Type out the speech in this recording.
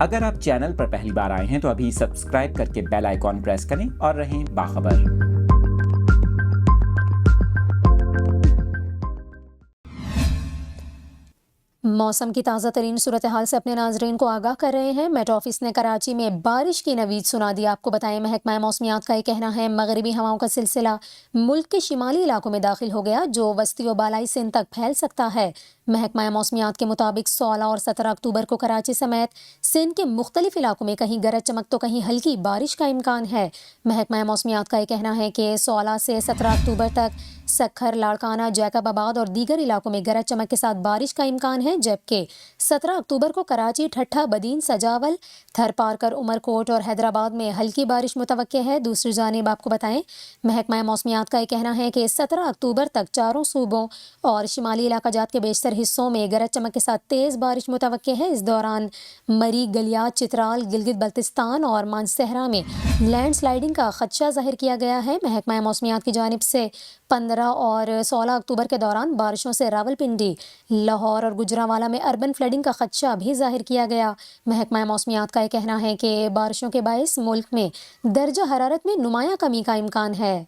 اگر آپ چینل پر پہلی بار آئے ہیں تو ابھی سبسکرائب کر کے بیل آئیکن پریس کریں اور رہیں باخبر۔ موسم کی تازہ ترین صورتحال سے اپنے ناظرین کو آگاہ کر رہے ہیں۔ میٹ آفس نے کراچی میں بارش کی نوید سنا دی۔ آپ کو بتائیں، محکمہ موسمیات کا یہ کہنا ہے مغربی ہواؤں کا سلسلہ ملک کے شمالی علاقوں میں داخل ہو گیا، جو وسطی و بالائی سندھ تک پھیل سکتا ہے۔ محکمہ موسمیات کے مطابق 16 اور 17 اکتوبر کو کراچی سمیت سندھ کے مختلف علاقوں میں کہیں گرج چمک تو کہیں ہلکی بارش کا امکان ہے۔ محکمہ موسمیات کا یہ کہنا ہے کہ 16 سے 17 اکتوبر تک سکھر، لاڑکانہ، جیکب آباد اور دیگر علاقوں میں گرج چمک کے ساتھ بارش کا امکان ہے، جبکہ 17 اکتوبر کو کراچی، ٹھٹھہ، بدین، سجاول، تھر پارکر، عمرکوٹ اور حیدرآباد میں ہلکی بارش متوقع ہے۔ دوسری جانب آپ کو بتائیں، محکمہ موسمیات کا یہ کہنا ہے کہ 17 اکتوبر تک چاروں صوبوں اور شمالی علاقہ جات کے بیشتر حصوں میں گرج چمک کے ساتھ تیز بارش متوقع ہے۔ اس دوران مری، گلیات، چترال، گلگت بلتستان اور مانسہرہ میں لینڈ سلائیڈنگ کا خدشہ ظاہر کیا گیا ہے۔ محکمہ موسمیات کی جانب سے 15 اور 16 اکتوبر کے دوران بارشوں سے راولپنڈی، لاہور اور گجرانوالہ میں اربن فلڈنگ کا خدشہ بھی ظاہر کیا گیا۔ محکمہ موسمیات کا یہ کہنا ہے کہ بارشوں کے باعث ملک میں درجہ حرارت میں نمایاں کمی کا امکان ہے۔